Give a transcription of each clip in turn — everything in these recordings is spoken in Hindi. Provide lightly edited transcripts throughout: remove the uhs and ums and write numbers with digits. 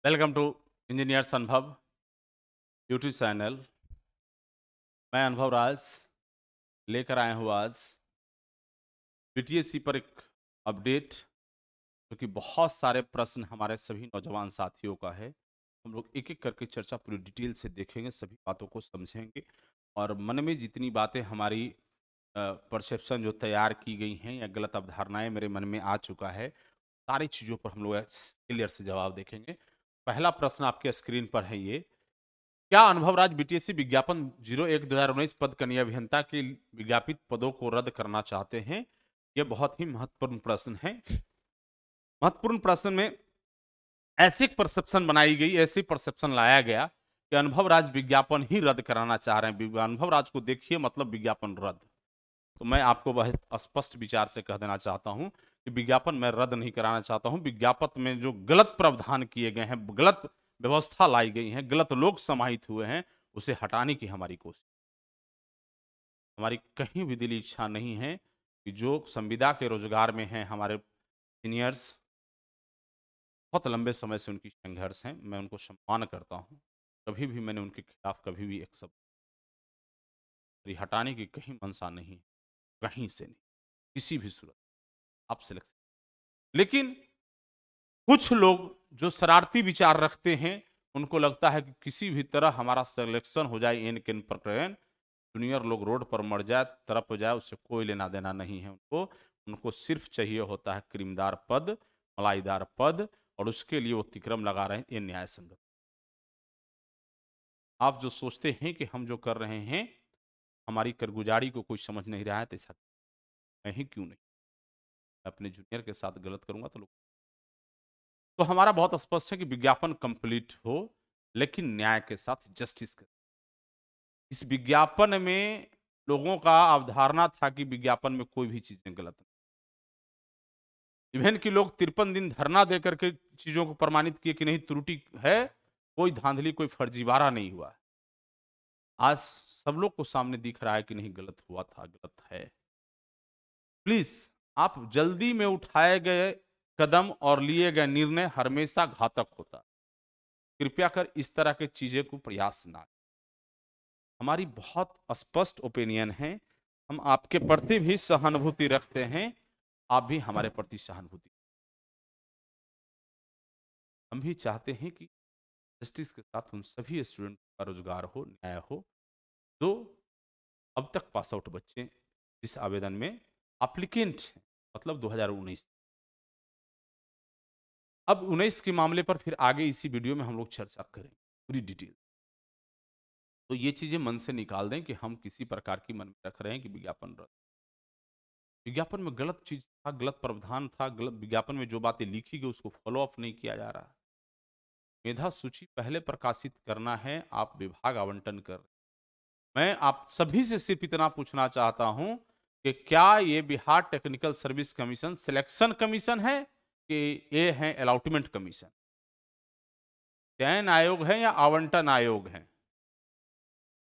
वेलकम टू इंजीनियर्स अनुभव यूट्यूब चैनल। मैं अनुभव राज लेकर आया हूँ आज बीटीएससी पर एक अपडेट, जो कि बहुत सारे प्रश्न हमारे सभी नौजवान साथियों का है। हम लोग एक एक करके चर्चा पूरी डिटेल से देखेंगे, सभी बातों को समझेंगे और मन में जितनी बातें हमारी परसेप्शन जो तैयार की गई हैं या गलत अवधारणाएं मेरे मन में आ चुका है, सारी चीज़ों पर हम लोग क्लियर से जवाब देखेंगे। पहला प्रश्न आपके स्क्रीन पर है ये: क्या अनुभव राज बीटीएससी विज्ञापन 01/2019 पद कनीय अभियंता के विज्ञापित पदों को रद्द करना चाहते हैं? यह बहुत ही महत्वपूर्ण प्रश्न है। महत्वपूर्ण प्रश्न में ऐसी परसेप्शन बनाई गई, ऐसी परसेप्शन लाया गया कि अनुभव राज विज्ञापन ही रद्द कराना चाह रहे हैं। अनुभव राज को देखिए मतलब विज्ञापन रद्द। तो मैं आपको बहुत स्पष्ट विचार से कह देना चाहता हूं कि विज्ञापन मैं रद्द नहीं कराना चाहता हूं। विज्ञापन में जो गलत प्रावधान किए गए हैं, गलत व्यवस्था लाई गई है, गलत लोग समाहित हुए हैं, उसे हटाने की हमारी कोशिश। हमारी कहीं भी दिली इच्छा नहीं है कि जो संविदा के रोजगार में हैं हमारे सीनियर्स, बहुत लंबे समय से उनकी संघर्ष है, मैं उनको सम्मान करता हूं। कभी भी मैंने उनके खिलाफ कभी भी एक शब्द हटाने की कहीं मंशा नहीं, कहीं से नहीं, किसी भी सूरत आप सिलेक्शन। लेकिन कुछ लोग जो शरारती विचार रखते हैं, उनको लगता है कि किसी भी तरह हमारा सिलेक्शन हो जाए, एन केन प्रकरण जूनियर लोग रोड पर मर जाए, तरफ जाए, उससे कोई लेना देना नहीं है उनको। उनको सिर्फ चाहिए होता है क्रीमदार पद, मलाईदार पद, और उसके लिए वो तिक्रम लगा रहे हैं। ये न्याय संगत। आप जो सोचते हैं कि हम जो कर रहे हैं हमारी करगुजारी को कोई समझ नहीं रहा है, तो ऐसा मैं ही क्यों नहीं, मैं अपने जूनियर के साथ गलत करूंगा तो लोग। तो हमारा बहुत स्पष्ट है कि विज्ञापन कंप्लीट हो, लेकिन न्याय के साथ, जस्टिस के। इस विज्ञापन में लोगों का अवधारणा था कि विज्ञापन में कोई भी चीजें गलत नहीं। इवन कि लोग 53 दिन धरना देकर के चीजों को प्रमाणित किए कि नहीं त्रुटि है, कोई धांधली, कोई फर्जीवाड़ा नहीं हुआ है। आज सब लोग को सामने दिख रहा है कि नहीं, गलत हुआ था, गलत है। प्लीज, आप जल्दी में उठाए गए कदम और लिए गए निर्णय हमेशा घातक होता है। कृपया कर इस तरह के चीजें को प्रयास ना। हमारी बहुत स्पष्ट ओपिनियन है, हम आपके प्रति भी सहानुभूति रखते हैं, आप भी हमारे प्रति सहानुभूति। हम भी चाहते हैं कि जस्टिस के साथ उन सभी स्टूडेंट का रोजगार हो, न्याय हो, जो अब तक पास आउट बच्चे जिस आवेदन में एप्लीकेंट हैं, मतलब 2019। अब 19 के मामले पर फिर आगे इसी वीडियो में हम लोग चर्चा करें पूरी डिटेल। तो ये चीजें मन से निकाल दें कि हम किसी प्रकार की मन में रख रहे हैं कि विज्ञापन रद्द। विज्ञापन में गलत चीज था, गलत प्रावधान था, गलत विज्ञापन में जो बातें लिखी गई उसको फॉलो अप नहीं किया जा रहा। मेधा सूची पहले प्रकाशित करना है, आप विभाग आवंटन कर। मैं आप सभी से सिर्फ इतना पूछना चाहता हूं कि क्या ये Bihar technical service commission selection commission है कि ये है अलॉटमेंट कमीशन? चयन आयोग है या आवंटन आयोग है?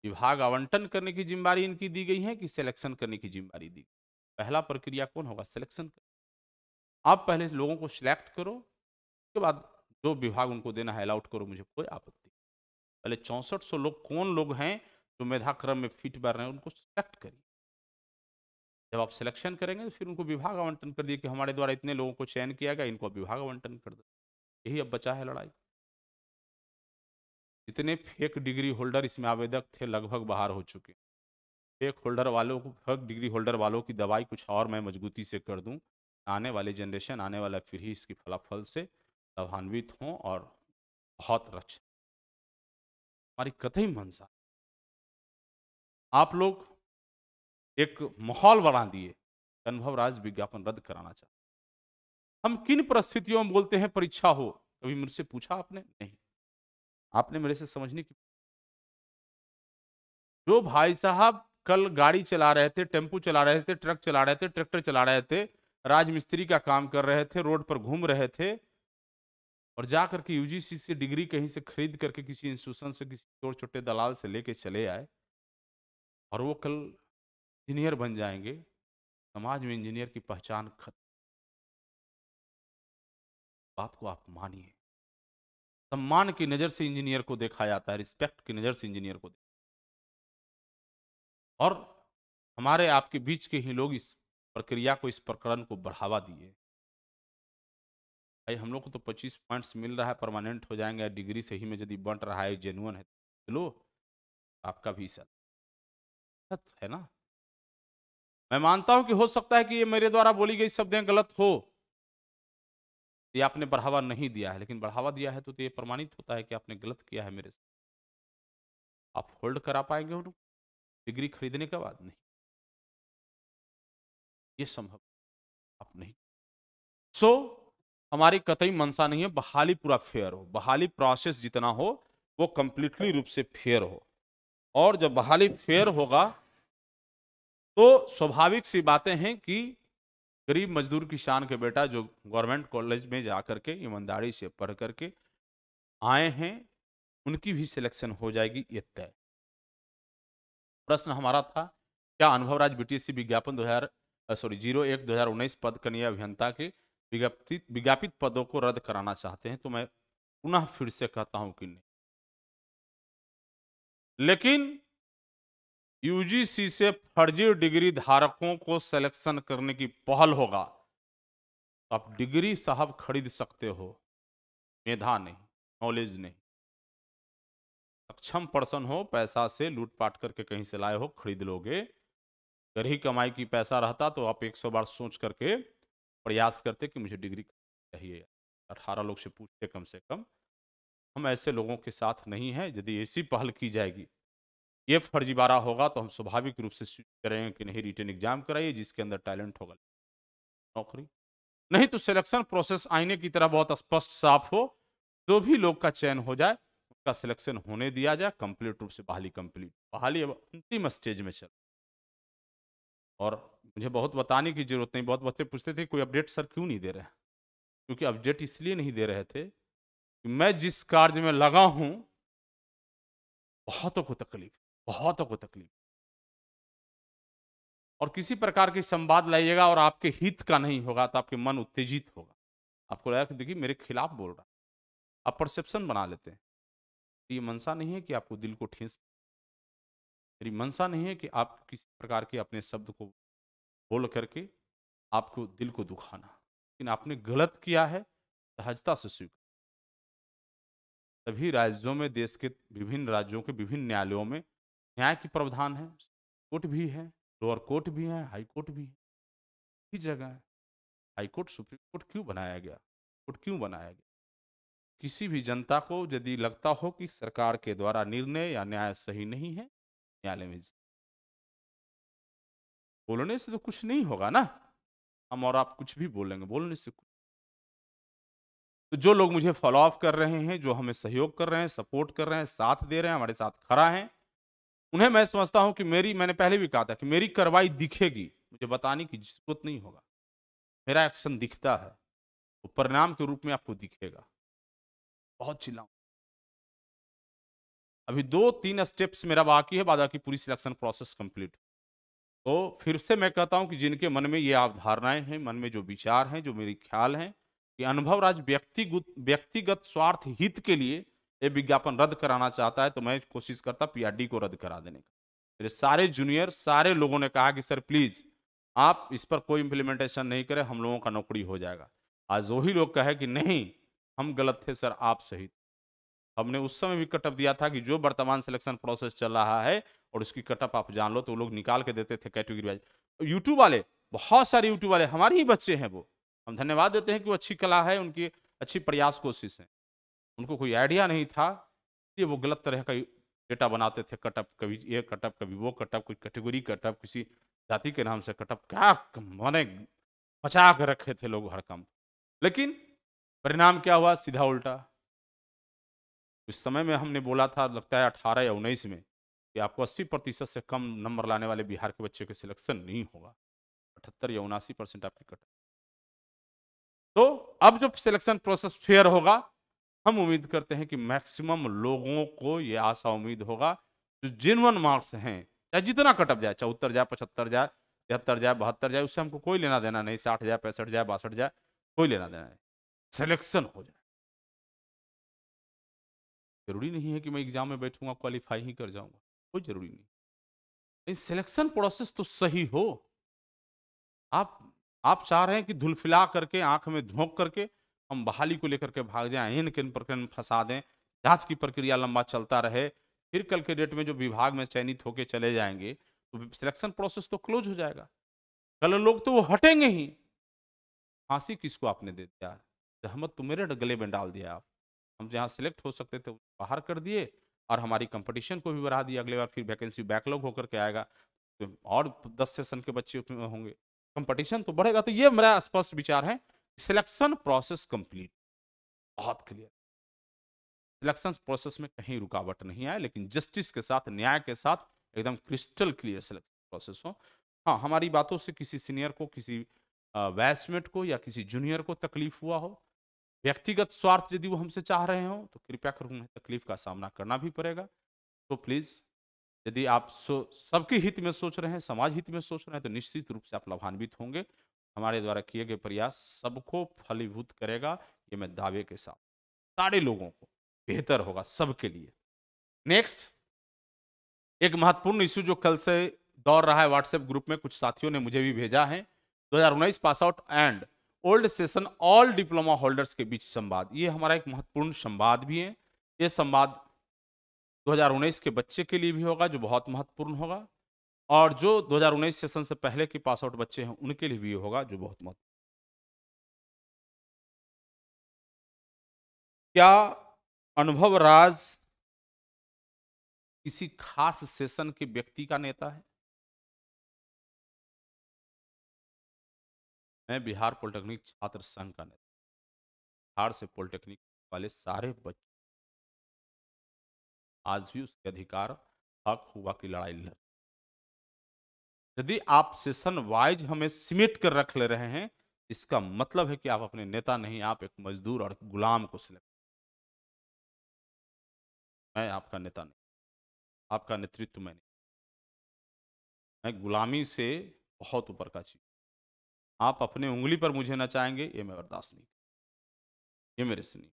विभाग आवंटन करने की जिम्मेदारी इनकी दी गई है कि सिलेक्शन करने की जिम्मेदारी दी? पहला प्रक्रिया कौन होगा? सिलेक्शन। आप पहले लोगों को सिलेक्ट करो, उसके बाद जो विभाग उनको देना है अलाउट करो, मुझे कोई आपत्ति। पहले 6400 लोग कौन लोग हैं जो मेधाक्रम में फिट बैठ रहे हैं, उनको सिलेक्ट करिए। जब आप सिलेक्शन करेंगे तो फिर उनको विभाग आवंटन कर दिए कि हमारे द्वारा इतने लोगों को चयन किया गया, इनको विभाग आवंटन कर दो। यही अब बचा है लड़ाई। जितने फेक डिग्री होल्डर इसमें आवेदक थे लगभग बाहर हो चुके। फेक होल्डर वालों को, फेक डिग्री होल्डर वालों की दवाई कुछ और मैं मजबूती से कर दूं, आने वाली जनरेशन, आने वाला पीढ़ी इसकी फलाफल से लाभान्वित हों और बहुत रक्षा। हमारी कतई मंशा। आप लोग एक माहौल बना दिए, अनुभव राज विज्ञापन रद्द कराना चाहते। हम किन परिस्थितियों में बोलते हैं परीक्षा हो? कभी मुझसे पूछा आपने? नहीं। आपने मेरे से समझने की। जो भाई साहब कल गाड़ी चला रहे थे, टेम्पू चला रहे थे, ट्रक चला रहे थे, ट्रैक्टर चला रहे थे, राजमिस्त्री का काम कर रहे थे, रोड पर घूम रहे थे और जा करके यूजीसी से डिग्री कहीं से खरीद करके किसी इंस्टीट्यूशन से, किसी चोर छोटे दलाल से लेके चले आए और वो कल इंजीनियर बन जाएंगे, समाज में इंजीनियर की पहचान खत्म। बात को आप मानिए। सम्मान की नजर से इंजीनियर को देखा जाता है, रिस्पेक्ट की नजर से इंजीनियर को और हमारे आपके बीच के ही लोग इस प्रक्रिया को, इस प्रकरण को बढ़ावा दिए। भाई हम लोग को तो 25 पॉइंट्स मिल रहा है, परमानेंट हो जाएंगे, डिग्री सही में यदि बंट रहा है, जेन्युइन है तो लो, आपका भी सत है ना। मैं मानता हूं कि हो सकता है कि ये मेरे द्वारा बोली गई शब्दें गलत हो, ये आपने बढ़ावा नहीं दिया है, लेकिन बढ़ावा दिया है तो ये प्रमाणित होता है कि आपने गलत किया है मेरे से। आप होल्ड करा पाएंगे उनको डिग्री खरीदने के बाद? नहीं, ये संभव आप नहीं। सो हमारी कतई मंशा नहीं है बहाली पूरा फेयर हो, बहाली प्रोसेस जितना हो वो कंप्लीटली रूप से फेयर हो। और जब बहाली फेयर होगा तो स्वाभाविक सी बातें हैं कि गरीब मजदूर किसान के बेटा जो गवर्नमेंट कॉलेज में जाकर के ईमानदारी से पढ़ करके आए हैं, उनकी भी सिलेक्शन हो जाएगी, ये तय। प्रश्न हमारा था, क्या अनुभव राज बीटीएससी विज्ञापन 01/2019 पद कनीय अभियंता के विज्ञापित पदों को रद्द कराना चाहते हैं? तो मैं पुनः फिर से कहता हूं कि नहीं, लेकिन यूजीसी से फर्जी डिग्री धारकों को सिलेक्शन करने की पहल होगा तो आप डिग्री साहब खरीद सकते हो, मेधा नहीं, नॉलेज नहीं। सक्षम पर्सन हो, पैसा से लूटपाट करके कहीं से लाए हो, खरीद लोगे। घर ही कमाई की पैसा रहता तो आप 100 बार सोच करके प्रयास करते कि मुझे डिग्री चाहिए, 18 लोग से पूछते कम से कम। हम ऐसे लोगों के साथ नहीं हैं। यदि ऐसी पहल की जाएगी, ये फर्जीवाड़ा होगा, तो हम स्वाभाविक रूप से करेंगे कि नहीं, रिटन एग्जाम कराइए, जिसके अंदर टैलेंट होगा नौकरी। नहीं तो सिलेक्शन प्रोसेस आईने की तरह बहुत स्पष्ट साफ हो, जो भी लोग का चयन हो जाए उसका सिलेक्शन होने दिया जाए, कंप्लीट रूप से बहाली कंप्लीट। बहाली अब अंतिम स्टेज में चल, और मुझे बहुत बताने की जरूरत नहीं। बहुत बच्चे पूछते थे कोई अपडेट सर क्यों नहीं दे रहे हैं, क्योंकि अपडेट इसलिए नहीं दे रहे थे कि मैं जिस कार्य में लगा हूं बहुतों को तकलीफ, बहुतों को तकलीफ, और किसी प्रकार की संवाद लाइएगा और आपके हित का नहीं होगा तो आपके मन उत्तेजित होगा, आपको लगेगा कि देखिए मेरे खिलाफ बोल रहा है, आप परसेप्शन बना लेते हैं। ये मंशा नहीं है कि आपको दिल को ठेस, मेरी मंशा नहीं है कि आप किसी प्रकार के अपने शब्द को बोल करके आपको दिल को दुखाना, लेकिन आपने गलत किया है, सहजता से स्वीकार। सभी राज्यों में, देश के विभिन्न राज्यों के विभिन्न न्यायालयों में न्याय की प्रावधान है, कोर्ट भी है, लोअर कोर्ट भी है, हाई कोर्ट भी है, ही जगह है। हाई कोर्ट सुप्रीम कोर्ट क्यों बनाया गया, कोर्ट क्यों बनाया गया? किसी भी जनता को यदि लगता हो कि सरकार के द्वारा निर्णय या न्याय सही नहीं है, न्यायालय में बोलने से तो कुछ नहीं होगा ना, हम और आप कुछ भी बोलेंगे, बोलने से कुछ। तो जो लोग मुझे फॉलो अप कर रहे हैं, जो हमें सहयोग कर रहे हैं, सपोर्ट कर रहे हैं, साथ दे रहे हैं, हमारे साथ खड़ा है, उन्हें मैं समझता हूं कि मैंने पहले भी कहा था कि मेरी कार्रवाई दिखेगी, मुझे बताने की जरूरत नहीं होगा, मेरा एक्शन दिखता है, वो परिणाम के रूप में आपको दिखेगा। बहुत चिल्लाऊं, अभी 2-3 स्टेप्स मेरा बाकी है, बाकी पूरी सिलेक्शन प्रोसेस कंप्लीट। तो फिर से मैं कहता हूं कि जिनके मन में ये अवधारणाएं हैं, मन में जो विचार हैं, जो मेरी ख्याल हैं कि अनुभव राज व्यक्तिगत स्वार्थ हित के लिए ये विज्ञापन रद्द कराना चाहता है, तो मैं कोशिश करता पीआरडी को रद्द करा देने का। मेरे सारे जूनियर, सारे लोगों ने कहा कि सर प्लीज आप इस पर कोई इंप्लीमेंटेशन नहीं करें, हम लोगों का नौकरी हो जाएगा। आज वही लोग कहे कि नहीं हम गलत थे सर, आप सही। हमने उस समय भी कटअप दिया था कि जो वर्तमान सिलेक्शन प्रोसेस चल रहा है और उसकी कटअप आप जान लो, तो वो लोग निकाल के देते थे कैटेगरी वाइज। यूट्यूब वाले, बहुत सारे यूट्यूब वाले हमारे ही बच्चे हैं, वो हम धन्यवाद देते हैं कि वो अच्छी कला है, उनकी अच्छी प्रयास कोशिश है, उनको कोई आइडिया नहीं था, ये वो गलत तरह का डेटा बनाते थे, कटअप कभी ये कटअप कभी वो कटअप, कोई कैटेगरी कटअप, किसी जाति के नाम से कटअप, क्या माने बचा कर रखे थे लोग हर काम। लेकिन परिणाम क्या हुआ, सीधा उल्टा। उस समय में हमने बोला था, लगता है 18 या 19 में, कि आपको 80% से कम नंबर लाने वाले बिहार के बच्चे के सिलेक्शन नहीं होगा, 78 या 79% आपकी कट। तो अब जब सिलेक्शन प्रोसेस फेयर होगा, हम उम्मीद करते हैं कि मैक्सिमम लोगों को ये आशा उम्मीद होगा जो जेन्युइन मार्क्स हैं, चाहे जितना कटअप जाए, 74 जाए, 75 जाए, 73 जाए, 72 जाए, उससे हमको कोई लेना देना नहीं, 60 जाए, 65 जाए, 62 जाए, कोई लेना देना नहीं, सिलेक्शन हो जाए। जरूरी नहीं है कि मैं एग्जाम में बैठूंगा क्वालिफाई ही कर जाऊंगा, कोई जरूरी नहीं। लेकिन सिलेक्शन प्रोसेस तो सही हो। आप आप चाह रहे हैं कि धुलफिला करके आंख में झोंक करके हम बहाली को लेकर के भाग जाएं, इन किन प्रकरण में फंसा दें, जांच की प्रक्रिया लंबा चलता रहे, फिर कल के डेट में जो विभाग में चयनित होके चले जाएंगे तो सिलेक्शन प्रोसेस तो क्लोज हो जाएगा। कल लोग तो वो हटेंगे ही। फांसी किसको आपने दे दिया, जहमत तो मेरे गले में डाल दिया आप। हम जहाँ सिलेक्ट हो सकते थे बाहर कर दिए, और हमारी कंपटीशन को भी बढ़ा दिया। अगले बार फिर वैकेंसी बैकलॉग होकर के आएगा तो और 10 सेशन के बच्चे उसमें होंगे, कंपटीशन तो बढ़ेगा। तो ये मेरा स्पष्ट विचार है, सिलेक्शन प्रोसेस कंप्लीट, बहुत क्लियर। सिलेक्शन प्रोसेस में कहीं रुकावट नहीं आए, लेकिन जस्टिस के साथ, न्याय के साथ एकदम क्रिस्टल क्लियर सिलेक्शन प्रोसेस हो। हाँ, हमारी बातों से किसी सीनियर को, किसी बैचमेट को या किसी जूनियर को तकलीफ हुआ हो, व्यक्तिगत स्वार्थ यदि वो हमसे चाह रहे हो, तो कृपया कर उन्हें तकलीफ का सामना करना भी पड़ेगा। तो प्लीज, यदि आप सबके हित में सोच रहे हैं, समाज हित में सोच रहे हैं, तो निश्चित रूप से आप लाभान्वित होंगे। हमारे द्वारा किए गए प्रयास सबको फलीभूत करेगा, ये मैं दावे के साथ, सारे लोगों को बेहतर होगा, सबके लिए। नेक्स्ट, एक महत्वपूर्ण इश्यू जो कल से दौड़ रहा है व्हाट्सएप ग्रुप में, कुछ साथियों ने मुझे भी भेजा है, 2019 pass out and old session all diploma holders के बीच संवाद। ये हमारा एक महत्वपूर्ण संवाद भी है। ये संवाद 2019 के बच्चे के लिए भी होगा, जो बहुत महत्वपूर्ण होगा, और जो 2019 सेशन से पहले के पास आउट बच्चे हैं उनके लिए भी होगा, जो बहुत महत्वपूर्ण। क्या अनुभव राज किसी खास सेशन के व्यक्ति का नेता है? मैं बिहार पॉलिटेक्निक छात्र संघ का नेता, बिहार से पॉलिटेक्निक वाले सारे बच्चे आज भी उसके अधिकार, हक, हुआ की लड़ाई लड़। यदि आप सेशन वाइज हमें सिमेट कर रख ले रहे हैं, इसका मतलब है कि आप अपने नेता नहीं, आप एक मजदूर और गुलाम को सिलेक्ट। मैं आपका नेता नहीं, आपका नेतृत्व मैं नहीं, मैं गुलामी से बहुत ऊपर का चीज। आप अपने उंगली पर मुझे नचाएंगे, ये मैं बर्दाश्त नहीं, ये मेरे से नहीं।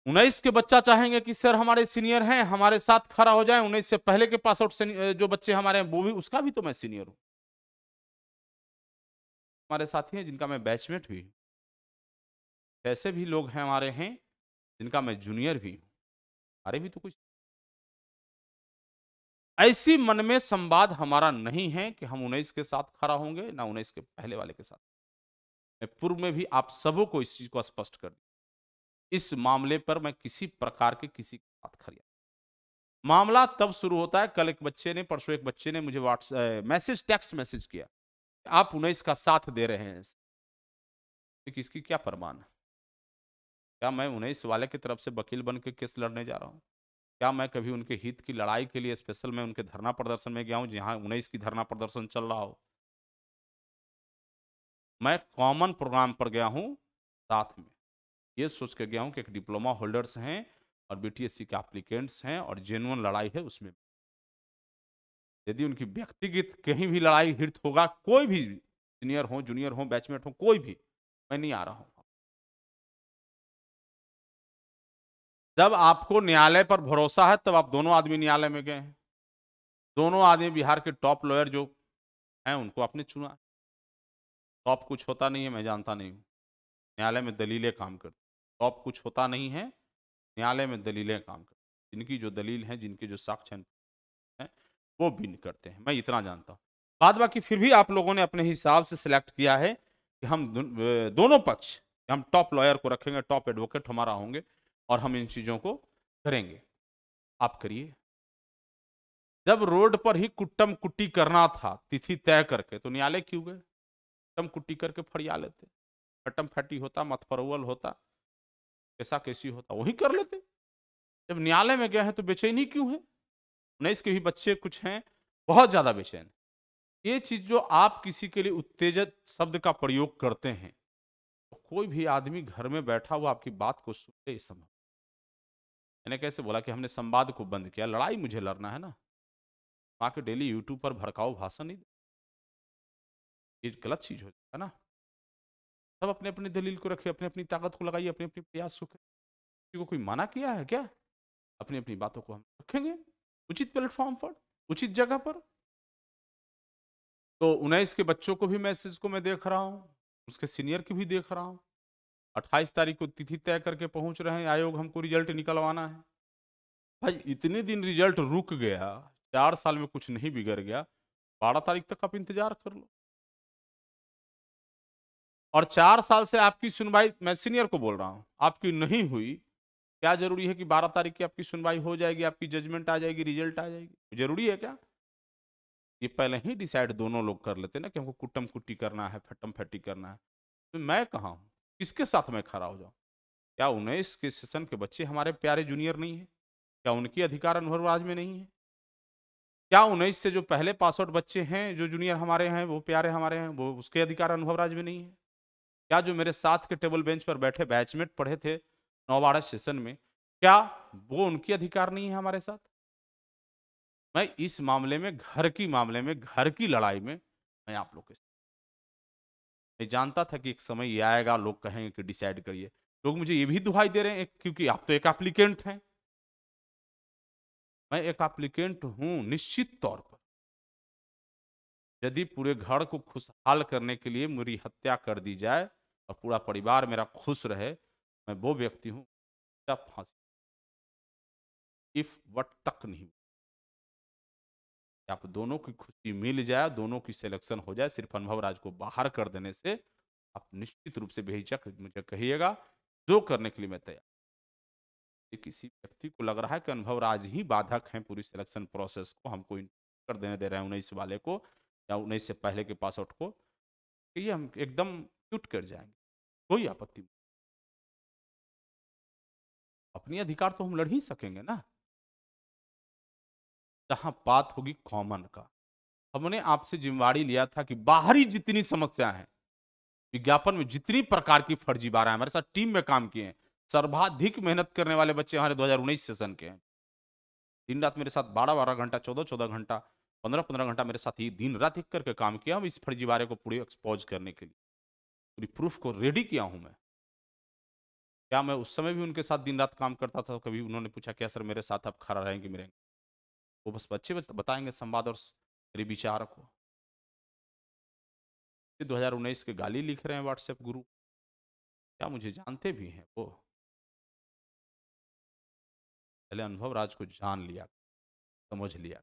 19 के बच्चा चाहेंगे कि सर हमारे सीनियर हैं, हमारे साथ खड़ा हो जाए, 19 से पहले के पास आउट जो बच्चे हमारे हैं वो भी, उसका भी तो मैं सीनियर हूं। हमारे साथी हैं जिनका मैं बैचमेट भी हूं, ऐसे भी लोग हैं हमारे हैं जिनका मैं जूनियर भी हूं, हमारे भी तो कुछ। ऐसी मन में संवाद हमारा नहीं है कि हम 19 के साथ खड़ा होंगे, ना 19 के पहले वाले के साथ। मैं पूर्व में भी आप सबों को इस चीज को स्पष्ट कर दिया, इस मामले पर मैं किसी प्रकार के किसी के साथ खड़ा। मामला तब शुरू होता है, कल एक बच्चे ने, परसों एक बच्चे ने मुझे व्हाट्सएप मैसेज, टेक्स्ट मैसेज किया, आप 19 का साथ दे रहे हैं, तो किसकी क्या प्रमाण है? क्या मैं 19 वाले की तरफ से वकील बन के केस लड़ने जा रहा हूँ? क्या मैं कभी उनके हित की लड़ाई के लिए स्पेशल मैं उनके धरना प्रदर्शन में गया हूँ जहाँ 19 की धरना प्रदर्शन चल रहा हो? मैं कॉमन प्रोग्राम पर गया हूँ, साथ में ये सोच के गया हूँ कि एक डिप्लोमा होल्डर्स हैं और बीटीएससी के एप्लीकेंट्स हैं और जेन्युइन लड़ाई है उसमें। यदि उनकी व्यक्तिगत कहीं भी लड़ाई हिट होगा, कोई भी सीनियर हो, जूनियर हो, बैचमेट हो, कोई भी, मैं नहीं आ रहा हूं। जब आपको न्यायालय पर भरोसा है तब आप दोनों आदमी न्यायालय में गए हैं, दोनों आदमी बिहार के टॉप लॉयर जो हैं उनको आपने चुना। टॉप कुछ होता नहीं है, मैं जानता नहीं हूँ, न्यायालय में दलीलें काम करती। टॉप कुछ होता नहीं है, न्यायालय में दलीलें काम करती, जिनकी जो दलील है, जिनके जो साक्ष्य हैं, वो बिन करते हैं, मैं इतना जानता हूँ। बाद बाकी फिर भी आप लोगों ने अपने हिसाब से सिलेक्ट किया है कि हम दोनों पक्ष, हम टॉप लॉयर को रखेंगे, टॉप एडवोकेट हमारा होंगे और हम इन चीजों को करेंगे। आप करिए। जब रोड पर ही कुट्टम कुट्टी करना था तिथि तय करके, तो न्यायालय क्यों गए? कुट्टम कुट्टी करके फरिया लेते, खटम फटी होता, मतपरवल होता, कैसा कैसी होता, वही कर लेते। जब न्यायालय में गए हैं तो बेचैनी क्यों है? 19 के भी बच्चे कुछ हैं बहुत ज्यादा बेचैन। ये चीज जो आप किसी के लिए उत्तेजक शब्द का प्रयोग करते हैं, तो कोई भी आदमी घर में बैठा हुआ आपकी बात को सुनते, इस समय मैंने कैसे बोला कि हमने संवाद को बंद किया, लड़ाई मुझे लड़ना है ना, वहां के डेली यूट्यूब पर भड़काऊ भाषण नहीं, ये गलत चीज हो जाएगा ना। सब अपने अपनी दलील को रखे, अपनी अपनी ताकत को लगाइए, अपने अपने प्रयास को करिए। किसी को कोई मना किया है क्या? अपनी अपनी बातों को हम रखेंगे उचित प्लेटफॉर्म पर, उचित जगह पर। तो 19 के बच्चों को भी मैसेज को मैं देख रहा हूँ, उसके सीनियर की भी देख रहा हूँ। 28 तारीख को तिथि तय करके पहुंच रहे हैं, आयोग हमको रिजल्ट निकलवाना है। भाई इतने दिन रिजल्ट रुक गया, 4 साल में कुछ नहीं बिगड़ गया, 12 तारीख तक आप इंतजार कर लो। और 4 साल से आपकी सुनवाई, मैं सीनियर को बोल रहा हूं, आपकी नहीं हुई। क्या जरूरी है कि 12 तारीख की आपकी सुनवाई हो जाएगी, आपकी जजमेंट आ जाएगी, रिजल्ट आ जाएगी? जरूरी है क्या? ये पहले ही डिसाइड दोनों लोग कर लेते ना कि हमको कुट्टम कुट्टी करना है, फटम फटी करना है। तो मैं कहाँ हूँ, किसके साथ मैं खड़ा हो जाऊँ? क्या 19 के सेशन के बच्चे हमारे प्यारे जूनियर नहीं है? क्या उनकी अधिकार अनुभव राज में नहीं है? क्या 19 से जो पहले पास आउट बच्चे हैं, जो जूनियर हमारे हैं, वो प्यारे हमारे हैं, वो उसके अधिकार अनुभव राज में नहीं है? क्या जो मेरे साथ के टेबल बेंच पर बैठे बैचमेट पढ़े थे 9-12 सेशन में, क्या वो उनकी अधिकार नहीं है हमारे साथ? मैं इस मामले में, घर की मामले में, घर की लड़ाई में मैं आप लोग के साथ, मैं जानता था कि एक समय ये आएगा, लोग कहेंगे कि डिसाइड करिए। लोग मुझे ये भी दुहाई दे रहे हैं क्योंकि आप तो एक एप्लीकेंट हैं। मैं एक एप्लीकेंट हूं निश्चित तौर पर। यदि पूरे घर को खुशहाल करने के लिए मेरी हत्या कर दी जाए और पूरा परिवार मेरा खुश रहे, मैं वो व्यक्ति हूं जब फांसी इफ वट तक नहीं। आप दोनों की खुशी मिल जाए, दोनों की सिलेक्शन हो जाए, सिर्फ अनुभव राज को बाहर कर देने से आप निश्चित रूप से बेहिचक मुझे कहिएगा, जो करने के लिए मैं तैयार। किसी व्यक्ति को लग रहा है कि अनुभव राज ही बाधक हैं पूरी सिलेक्शन प्रोसेस को, हमको कर देने दे रहे हैं 19 वाले को या 19 से पहले के पास आउट को, कि ये हम एकदम क्यूट कर जाएंगे, कोई आपत्ति नहीं। अपनी अधिकार तो हम लड़ ही सकेंगे ना, जहां बात होगी कॉमन का। हमने आपसे जिम्मेवारी लिया था कि बाहरी जितनी समस्या है, विज्ञापन में जितनी प्रकार की फर्जीवाड़ा है, हमारे साथ टीम में काम किए हैं, सर्वाधिक मेहनत करने वाले बच्चे हमारे 2019 सेशन के हैं। दिन रात मेरे साथ 12-12 घंटा, 14-14 घंटा, 15-15 घंटा मेरे साथ ही दिन रात एक करके काम किया हम इस फर्जीवाड़े को पूरी एक्सपोज करने के लिए। पूरी प्रूफ को रेडी किया हूं मैं। क्या मैं उस समय भी उनके साथ दिन रात काम करता था? कभी उन्होंने पूछा क्या सर मेरे साथ आप खड़ा रहेंगे मेरे? वो बस बच्चे बताएंगे संवाद और मेरे विचार को। 2019 के गाली लिख रहे हैं व्हाट्सएप गुरु, क्या मुझे जानते भी हैं वो? पहले अनुभव राज को जान लिया, समझ लिया।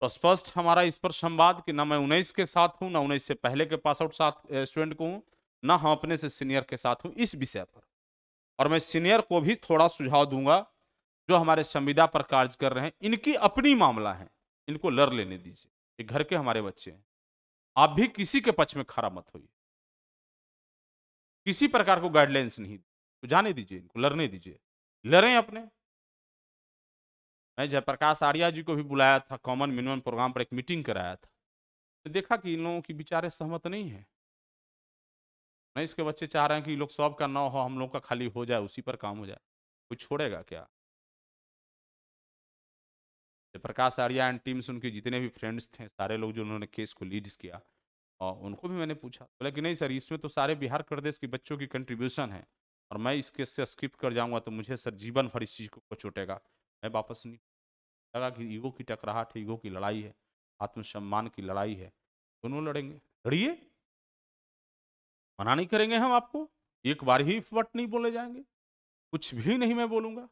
तो स्पष्ट हमारा इस पर संवाद कि ना मैं 19 के साथ हूं, ना 19 से पहले के पास आउट साथ स्टूडेंट को हूं, ना हम अपने से सीनियर के साथ हूं इस विषय पर। और मैं सीनियर को भी थोड़ा सुझाव दूंगा, जो हमारे संविदा पर कार्य कर रहे हैं, इनकी अपनी मामला है, इनको लड़ लेने दीजिए, ये घर के हमारे बच्चे हैं। आप भी किसी के पक्ष में खड़ा मत होइए, किसी प्रकार को गाइडलाइंस नहीं, तो जाने दीजिए, इनको लड़ने दीजिए, लड़ें अपने। मैं जयप्रकाश आर्या जी को भी बुलाया था, कॉमन मिनिमम प्रोग्राम पर एक मीटिंग कराया था, तो देखा कि इन लोगों की विचारे सहमत नहीं है। नहीं, इसके बच्चे चाह रहे हैं कि लोग सब का ना हो, हम लोग का खाली हो जाए, उसी पर काम हो जाए। कोई छोड़ेगा क्या? जयप्रकाश आर्या एंड टीम्स, उनके जितने भी फ्रेंड्स थे, सारे लोग जो उन्होंने केस को लीड्स किया, और उनको भी मैंने पूछा, बोला कि नहीं सर, इसमें तो सारे बिहार प्रदेश के बच्चों की कंट्रीब्यूशन है, और मैं इस केस से स्किप कर जाऊंगा तो मुझे सर जीवन भर इस चीज़ को चोटेगा, मैं वापस नहीं। लगा कि ईगो की टकराहट है, ईगो की लड़ाई है, आत्मसम्मान की लड़ाई है, दोनों लड़ेंगे, लड़िए, मना नहीं करेंगे हम आपको, एक बार ही फट नहीं बोले जाएंगे, कुछ भी नहीं मैं बोलूंगा,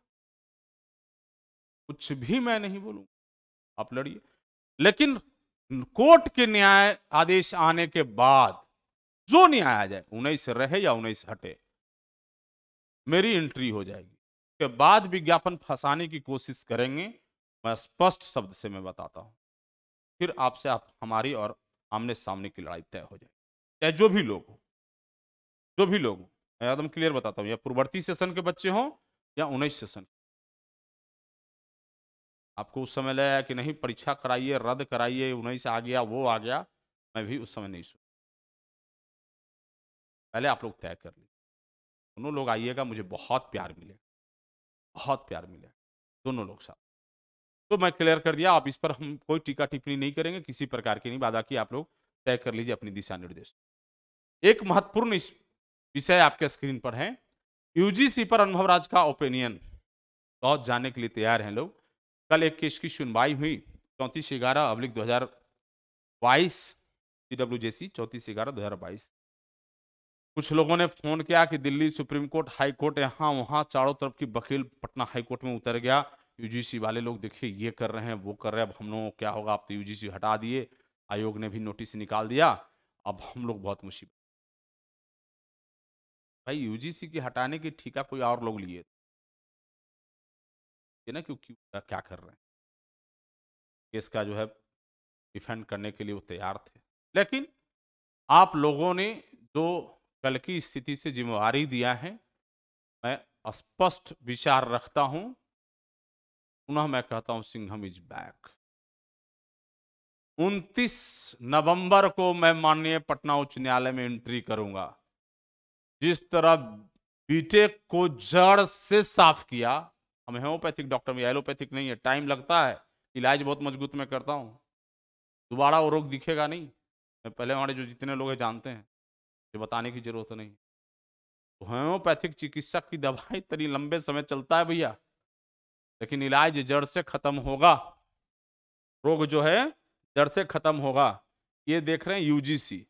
कुछ भी मैं नहीं बोलूंगा, आप लड़िए। लेकिन कोर्ट के न्याय आदेश आने के बाद जो न्याय आ जाए, 19 रहे या 19 हटे, मेरी एंट्री हो जाएगी। के बाद विज्ञापन फंसाने की कोशिश करेंगे, मैं स्पष्ट शब्द से मैं बताता हूं, फिर आपसे आप हमारी और आमने सामने की लड़ाई तय हो जाए, चाहे जो भी लोग हो, जो भी लोग हो, मैं एकदम क्लियर बताता हूं, या पूर्ववर्ती सेशन के बच्चे हों या 19 सेशन। आपको उस समय लगा कि नहीं परीक्षा कराइए, रद्द कराइए, 19 आ गया, वो आ गया, मैं भी उस समय नहीं सुन, पहले आप लोग तय कर लीजिए। दोनों लोग आइएगा, मुझे बहुत प्यार मिलेगा, बहुत प्यार मिलेगा, दोनों लोग साथ। तो मैं क्लियर कर दिया, आप इस पर हम कोई टीका टिप्पणी नहीं करेंगे, किसी प्रकार की नहीं, वादा की आप लोग तय कर लीजिए अपनी दिशा निर्देश। एक महत्वपूर्ण विषय आपके स्क्रीन पर है, यूजीसी पर अनुभव राज का ओपिनियन बहुत जानने के लिए तैयार हैं लोग। कल एक केस की सुनवाई हुई 34/11/2022 CWJC 34/11/2022। कुछ लोगों ने फोन किया कि Delhi supreme court, high court, यहाँ वहाँ चारों तरफ की वकील पटना हाई कोर्ट में उतर गया। यूजीसी वाले लोग देखिए ये कर रहे हैं, वो कर रहे हैं, अब हम लोगों को क्या होगा, आप तो यूजीसी हटा दिए, आयोग ने भी नोटिस निकाल दिया, अब हम लोग बहुत मुसीबत। भाई यूजीसी की हटाने की ठीका कोई और लोग लिए ना, क्योंकि क्या कर रहे हैं, केस का जो है डिफेंड करने के लिए वो तैयार थे। लेकिन आप लोगों ने जो कल की स्थिति से जिम्मेवारी दिया है, मैं स्पष्ट विचार रखता हूं, पुनः मैं कहता हूं सिंघम इज बैक। 29 नवंबर को मैं माननीय पटना उच्च न्यायालय में एंट्री करूंगा। जिस तरह बीटेक को जड़ से साफ किया, हम होम्योपैथिक डॉक्टर में, एलोपैथिक नहीं है, टाइम लगता है, इलाज बहुत मजबूत में करता हूं, दोबारा वो रोग दिखेगा नहीं। मैं पहले हमारे जो जितने लोग हैं जानते हैं, ये बताने की जरूरत नहीं। तो होम्योपैथिक चिकित्सक की दवाई तरी लंबे समय चलता है भैया, लेकिन इलाज जड़ से खत्म होगा, रोग जो है जड़ से खत्म होगा। ये देख रहे हैं यूजीसी।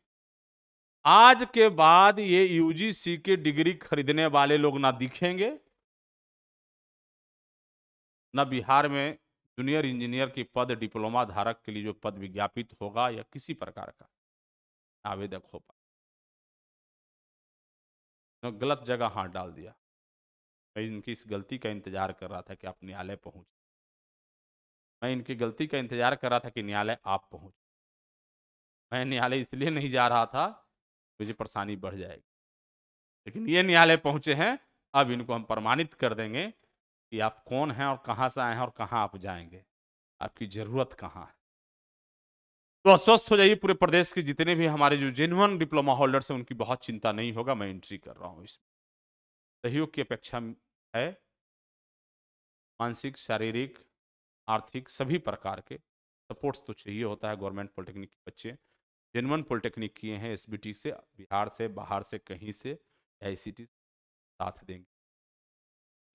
आज के बाद ये यूजीसी की डिग्री खरीदने वाले लोग ना दिखेंगे, ना बिहार में जूनियर इंजीनियर की पद, डिप्लोमा धारक के लिए जो पद विज्ञापित होगा या किसी प्रकार का आवेदक हो पाए। गलत जगह हाथ डाल दिया। मैं इनकी इस गलती का इंतजार कर रहा था कि आप न्यायालय पहुंच, मैं इनकी गलती का इंतजार कर रहा था कि न्यायालय आप पहुंच। मैं न्यायालय इसलिए नहीं जा रहा था, मुझे परेशानी बढ़ जाएगी, लेकिन ये न्यायालय पहुंचे हैं। अब इनको हम प्रमाणित कर देंगे कि आप कौन हैं और कहां से आए हैं और कहां आप जाएंगे, आपकी जरूरत कहां है। तो अस्वस्थ हो जाइए, पूरे प्रदेश के जितने भी हमारे जो जेन्युइन डिप्लोमा होल्डर्स हैं उनकी बहुत चिंता नहीं होगा, मैं एंट्री कर रहा हूं। इसमें सहयोग की अपेक्षा है, मानसिक, शारीरिक, आर्थिक सभी प्रकार के सपोर्ट्स तो चाहिए होता है। गवर्नमेंट पॉलिटेक्निक के बच्चे जेन्युइन पॉलिटेक्निक किए हैं, एसबीटी से, बिहार से, बाहर से, कहीं से, आईसीटी साथ देंगे।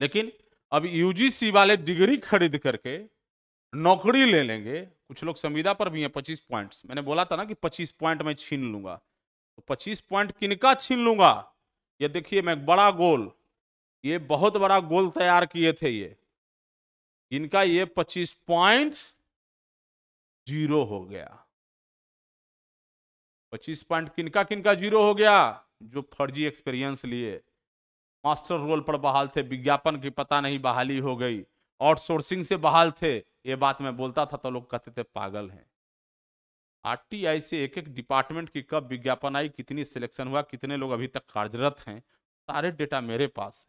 लेकिन अब यूजीसी वाले डिग्री खरीद करके नौकरी ले लेंगे। कुछ लोग संविदा पर भी हैं, 25 पॉइंट्स, मैंने बोला था ना कि 25 पॉइंट मैं छीन लूंगा। तो 25 पॉइंट किनका छीन लूंगा? ये देखिए, मैं बड़ा गोल, ये बहुत बड़ा गोल तैयार किए थे। ये इनका ये 25 पॉइंट जीरो हो गया। 25 पॉइंट किनका किनका जीरो हो गया? जो फर्जी एक्सपीरियंस लिए, मास्टर रोल पर बहाल थे, विज्ञापन की पता नहीं बहाली हो गई, आउटसोर्सिंग से बहाल थे। ये बात मैं बोलता था तो लोग कहते थे पागल हैं। आरटीआई से एक एक डिपार्टमेंट की कब विज्ञापन आई, कितनी सिलेक्शन हुआ, कितने लोग अभी तक कार्यरत हैं, सारे डेटा मेरे पास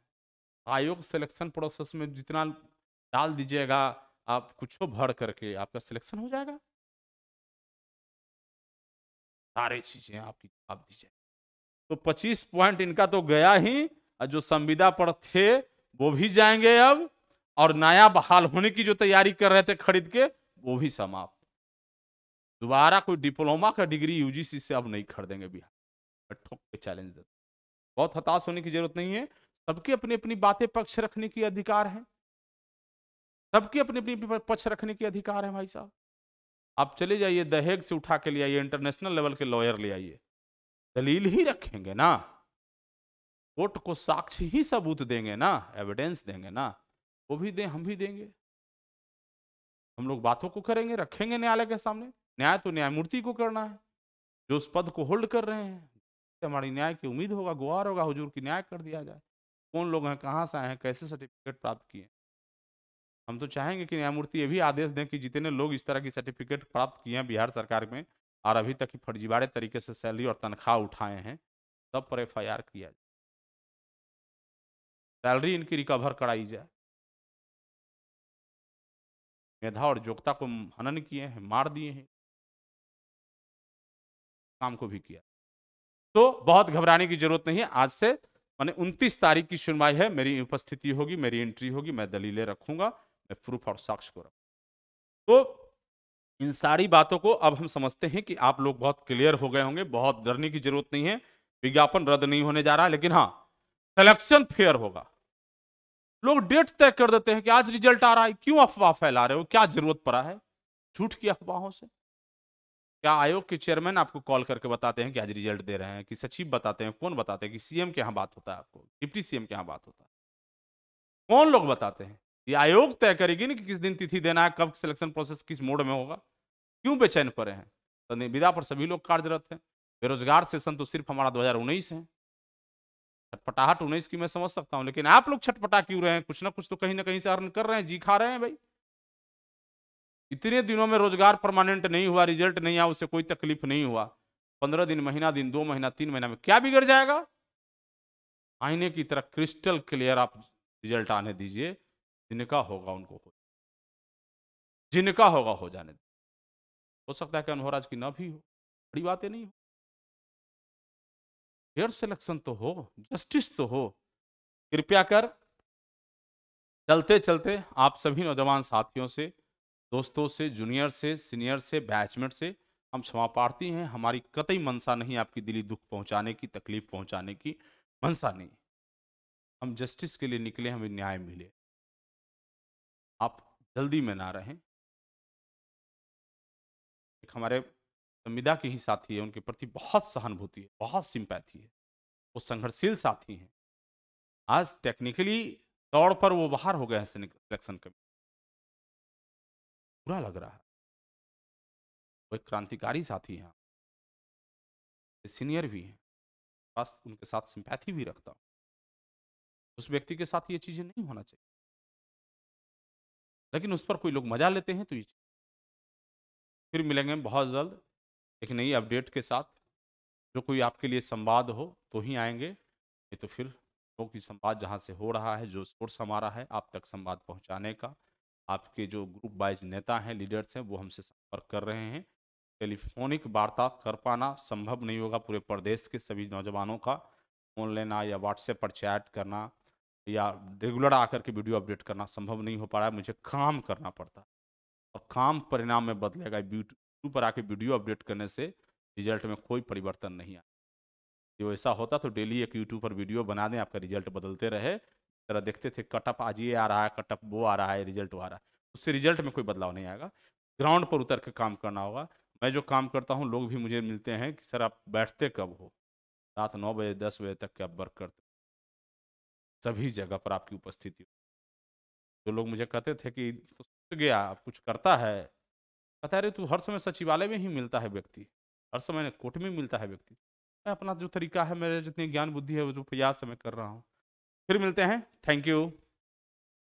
है। आयोग सिलेक्शन प्रोसेस में जितना डाल दीजिएगा आप, कुछ भर करके आपका सिलेक्शन हो जाएगा। सारी चीजें आपकी जवाब दीजिए। तो 25 पॉइंट इनका तो गया ही, और जो संविदा पर थे वो भी जाएंगे अब, और नया बहाल होने की जो तैयारी कर रहे थे खरीद के, वो भी समाप्त। दोबारा कोई डिप्लोमा का डिग्री यूजीसी से अब नहीं खरीदेंगे बिहार, ठोक के चैलेंज देते। बहुत हताश होने की जरूरत नहीं है, सबके अपनी अपनी बातें पक्ष रखने की अधिकार है, सबके अपनी अपनी पक्ष रखने की अधिकार है। भाई साहब, आप चले जाइए दहेज से उठा के ले आइए, इंटरनेशनल लेवल के लॉयर ले आइए, दलील ही रखेंगे ना, कोर्ट को साक्ष्य ही सबूत देंगे ना, एविडेंस देंगे ना, वो भी दें, हम भी देंगे। हम लोग बातों को करेंगे, रखेंगे न्यायालय के सामने। न्याय तो न्यायमूर्ति को करना है, जो उस पद को होल्ड कर रहे हैं। हमारी न्याय की उम्मीद होगा, गुहार होगा हुजूर की न्याय कर दिया जाए। कौन लोग हैं, कहाँ से आए हैं, कैसे सर्टिफिकेट प्राप्त किए। हम तो चाहेंगे कि न्यायमूर्ति ये भी आदेश दें कि जितने लोग इस तरह की सर्टिफिकेट प्राप्त किए हैं बिहार सरकार में, और अभी तक फर्जीवाड़े तरीके से सैलरी और तनख्वाह उठाए हैं, सब पर एफआईआर किया जाए, सैलरी इनकी रिकवर कराई जाए। मेधा और योग्यता को हनन किए हैं, मार दिए हैं, काम को भी किया। तो बहुत घबराने की जरूरत नहीं है। आज से माने 29 तारीख की सुनवाई है, मेरी उपस्थिति होगी, मेरी एंट्री होगी, मैं दलीलें रखूंगा, मैं प्रूफ और साक्ष्य को रखूंगा। तो इन सारी बातों को अब हम समझते हैं कि आप लोग बहुत क्लियर हो गए होंगे, बहुत डरने की जरूरत नहीं है। विज्ञापन रद्द नहीं होने जा रहा है, लेकिन हाँ, सिलेक्शन फेयर होगा। लोग डेट तय कर देते हैं कि आज रिजल्ट आ रहा है, क्यों अफवाह फैला रहे हो, क्या जरूरत पड़ा है झूठ की अफवाहों से? क्या आयोग के चेयरमैन आपको कॉल करके बताते हैं कि आज रिजल्ट दे रहे हैं, कि सचिव बताते हैं, कौन बताते हैं, कि सीएम के यहाँ बात होता है, आपको डिप्टी सीएम के यहाँ बात होता है, कौन लोग बताते हैं? ये आयोग तय करेगी ना कि किस दिन तिथि देना है, कब सिलेक्शन प्रोसेस किस मोड में होगा। क्यों बेचैन पड़े हैं? तो निविदा पर सभी लोग कार्यरत हैं। बेरोजगार सेशन तो सिर्फ हमारा 2019 है। छटपटाहट 19 की मैं समझ सकता हूं, लेकिन आप लोग छटपटा क्यों रहे हैं? कुछ ना कहीं से अर्न कर रहे हैं, जी खा रहे हैं भाई। इतने दिनों में रोजगार परमानेंट नहीं हुआ, रिजल्ट नहीं आया, उससे कोई तकलीफ नहीं हुआ। 15 दिन, महीना दिन, 2 महीना, 3 महीना में क्या बिगड़ जाएगा? आईने की तरह क्रिस्टल क्लियर आप रिजल्ट आने दीजिए। जिनका होगा उनको हो, जिनका होगा हो जाने दीजिए। हो सकता है कि अनहोराज की ना भी हो, बड़ी बातें नहीं हो। फेयर सिलेक्शन तो हो, जस्टिस तो हो। कृपया कर चलते चलते आप सभी नौजवान साथियों से, दोस्तों से, जूनियर से, सीनियर से, बैचमेट से हम क्षमा प्रार्थी हैं। हमारी कतई मंशा नहीं आपकी दिली दुख पहुंचाने की, तकलीफ पहुंचाने की मंशा नहीं। हम जस्टिस के लिए निकले, हमें न्याय मिले। आप जल्दी में ना रहें। एक हमारे संविदा के ही साथी है, उनके प्रति बहुत सहानुभूति है, बहुत सिंपैथी है। वो संघर्षशील साथी हैं। आज टेक्निकली तौर पर वो बाहर हो गए हैं सिलेक्शन कमीशन। बुरा लग रहा है। वो एक क्रांतिकारी साथी हैं, सीनियर भी हैं, बस उनके साथ सिंपैथी भी रखता हूँ। उस व्यक्ति के साथ ये चीजें नहीं होना चाहिए, लेकिन उस पर कोई लोग मजा लेते हैं तो ये फिर मिलेंगे बहुत जल्द एक नई अपडेट के साथ। जो कोई आपके लिए संवाद हो तो ही आएंगे, नहीं तो फिर क्योंकि संवाद जहाँ से हो रहा है, जो सोर्स हमारा है आप तक संवाद पहुँचाने का, आपके जो ग्रुप वाइज नेता हैं, लीडर्स हैं, वो हमसे संपर्क कर रहे हैं। टेलीफोनिक वार्ता कर पाना संभव नहीं होगा पूरे प्रदेश के सभी नौजवानों का। फोन लेना या व्हाट्सएप पर चैट करना या रेगुलर आकर के वीडियो अपडेट करना संभव नहीं हो पा रहा है। मुझे काम करना पड़ता है और काम परिणाम में बदलेगा। यूट्यूब पर आके वीडियो अपडेट करने से रिजल्ट में कोई परिवर्तन नहीं आया। जो ऐसा होता तो डेली एक यूट्यूब पर वीडियो बना दें, आपका रिजल्ट बदलते रहे। तरह देखते थे कटअप आज ये आ रहा है, कटअप वो आ रहा है, रिजल्ट वो आ रहा है, उससे रिजल्ट में कोई बदलाव नहीं आएगा। ग्राउंड पर उतर के काम करना होगा। मैं जो काम करता हूँ, लोग भी मुझे मिलते हैं कि सर आप बैठते कब हो? रात 9 बजे 10 बजे तक के आप वर्क करते, सभी जगह पर आपकी उपस्थिति। जो लोग मुझे कहते थे कि तो सूझ गया आप कुछ करता है, कहता है अरे तू हर समय सचिवालय में ही मिलता है व्यक्ति, हर समय कोर्ट में मिलता है व्यक्ति। मैं अपना जो तरीका है, मेरे जितनी ज्ञान बुद्धि है, वो जो प्रयास मैं कर रहा हूँ। फिर मिलते हैं। Thank you.